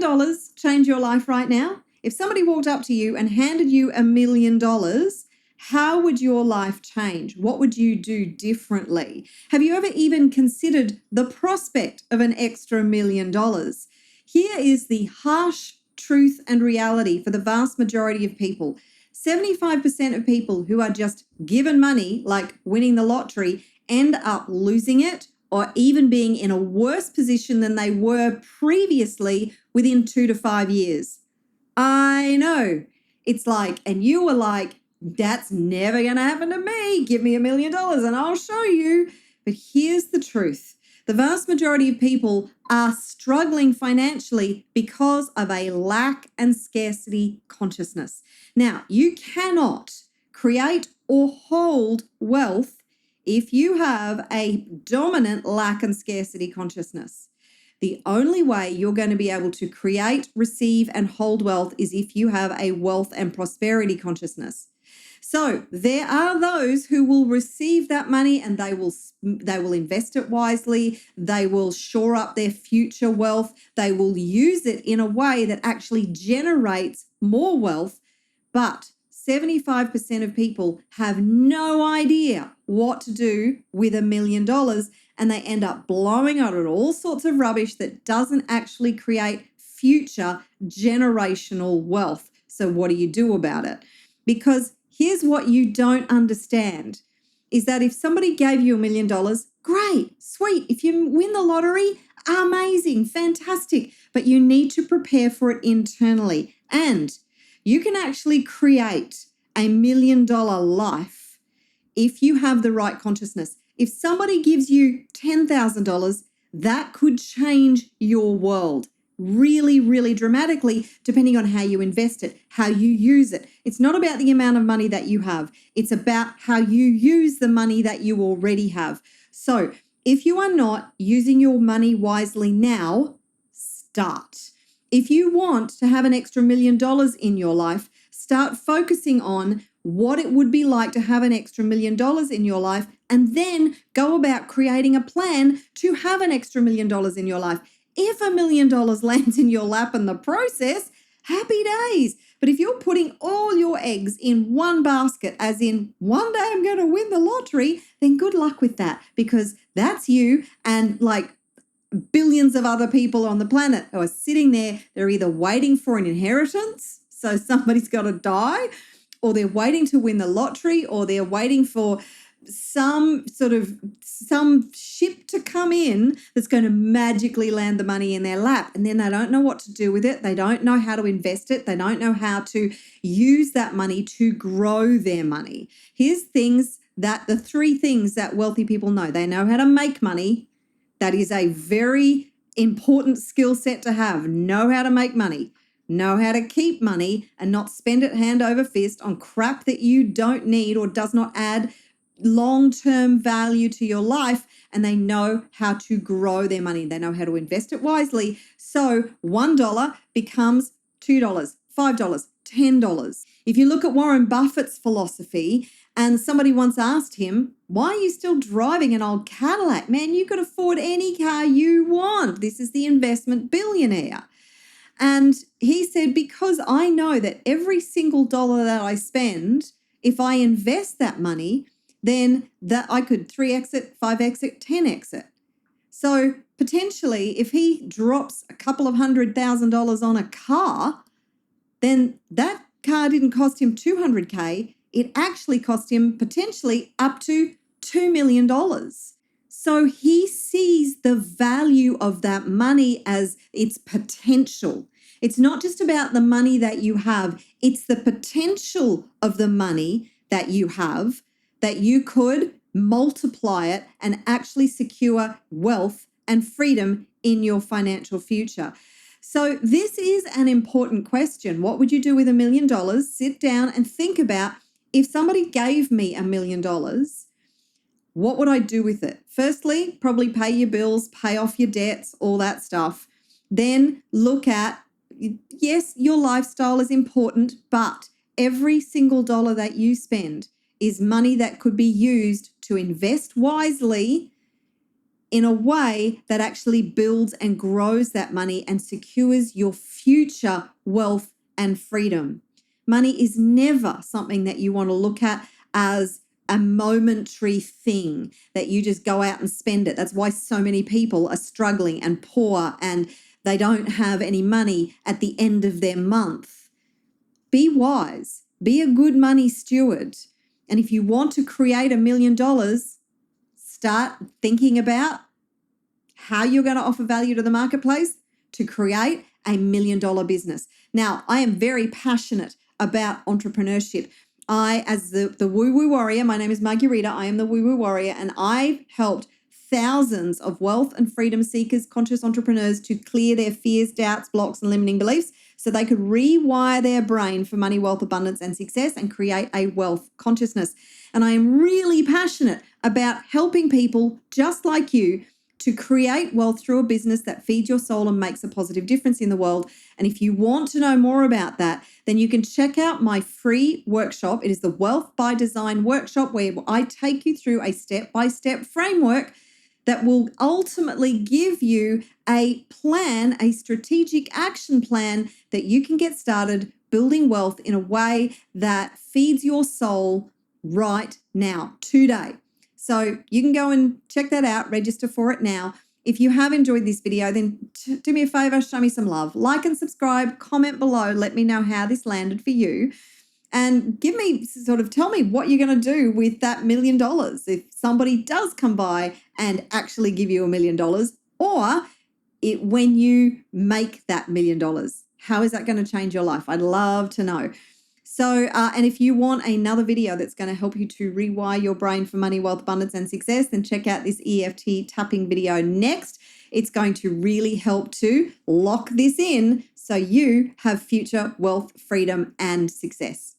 $1 million change your life right now? If somebody walked up to you and handed you $1 million, how would your life change? What would you do differently? Have you ever even considered the prospect of an extra $1 million? Here is the harsh truth and reality for the vast majority of people. 75% of people who are just given money, like winning the lottery, end up losing it or even being in a worse position than they were previously within 2 to 5 years. I know. It's like, and you were like, that's never going to happen to me. Give me $1 million and I'll show you. But here's the truth. The vast majority of people are struggling financially because of a lack and scarcity consciousness. Now, you cannot create or hold wealth if you have a dominant lack and scarcity consciousness. The only way you're going to be able to create, receive, and hold wealth is if you have a wealth and prosperity consciousness. So there are those who will receive that money and they will invest it wisely. They will shore up their future wealth. They will use it in a way that actually generates more wealth. But 75% of people have no idea what to do with $1 million, and they end up blowing out at all sorts of rubbish that doesn't actually create future generational wealth. So what do you do about it? Because here's what you don't understand is that if somebody gave you $1 million, great, sweet. If you win the lottery, amazing, fantastic. But you need to prepare for it internally. And you can actually create a $1 million life if you have the right consciousness. If somebody gives you $10,000, that could change your world really, really dramatically, depending on how you invest it, how you use it. It's not about the amount of money that you have. It's about how you use the money that you already have. So if you are not using your money wisely now, start. If you want to have an extra $1 million in your life, start focusing on what it would be like to have an extra $1 million in your life, and then go about creating a plan to have an extra $1 million in your life. If $1 million lands in your lap in the process, happy days. But if you're putting all your eggs in one basket, as in one day I'm going to win the lottery, then good luck with that, because that's you and like billions of other people on the planet who are sitting there. They're either waiting for an inheritance, so somebody's got to die, or they're waiting to win the lottery, or they're waiting for some ship to come in that's going to magically land the money in their lap. And then they don't know what to do with it. They don't know how to invest it. They don't know how to use that money to grow their money. Here's the 3 things that wealthy people know. They know how to make money. That is a very important skill set to have. Know how to make money. Know how to keep money and not spend it hand over fist on crap that you don't need or does not add long-term value to your life. And they know how to grow their money. They know how to invest it wisely. So $1 becomes $2, $5, $10. If you look at Warren Buffett's philosophy, and somebody once asked him, why are you still driving an old Cadillac? Man, you could afford any car you want. This is the investment billionaire. And he said, because I know that every single dollar that I spend, if I invest that money, then that I could 3x it, 5x it, 10x it. So potentially, if he drops a couple of $100,000 on a car, then that car didn't cost him $200K. It actually cost him potentially up to $2 million. So he sees the value of that money as its potential. It's not just about the money that you have. It's the potential of the money that you have, that you could multiply it and actually secure wealth and freedom in your financial future. So this is an important question. What would you do with $1 million? Sit down and think about, if somebody gave me $1 million, what would I do with it? Firstly, probably pay your bills, pay off your debts, all that stuff. Then look at, yes, your lifestyle is important, but every single dollar that you spend is money that could be used to invest wisely in a way that actually builds and grows that money and secures your future wealth and freedom. Money is never something that you want to look at as a momentary thing that you just go out and spend it. That's why so many people are struggling and poor and they don't have any money at the end of their month. Be wise, be a good money steward. And if you want to create $1 million, start thinking about how you're going to offer value to the marketplace to create a $1 million business. Now, I am very passionate about entrepreneurship. I, as the woo-woo warrior, my name is Marguerita, I am the woo-woo warrior, and I've helped thousands of wealth and freedom seekers, conscious entrepreneurs to clear their fears, doubts, blocks, and limiting beliefs so they could rewire their brain for money, wealth, abundance, and success and create a wealth consciousness. And I am really passionate about helping people just like you to create wealth through a business that feeds your soul and makes a positive difference in the world. And if you want to know more about that, then you can check out my free workshop. It is the Wealth by Design workshop, where I take you through a step-by-step framework that will ultimately give you a plan, a strategic action plan that you can get started building wealth in a way that feeds your soul right now, today. So you can go and check that out, register for it now. If you have enjoyed this video, then do me a favor, show me some love. Like and subscribe, comment below, let me know how this landed for you. And tell me what you're going to do with that $1 million. If somebody does come by and actually give you $1 million, or when you make that $1 million, how is that going to change your life? I'd love to know. So, and if you want another video that's going to help you to rewire your brain for money, wealth, abundance, and success, then check out this EFT tapping video next. It's going to really help to lock this in so you have future wealth, freedom, and success.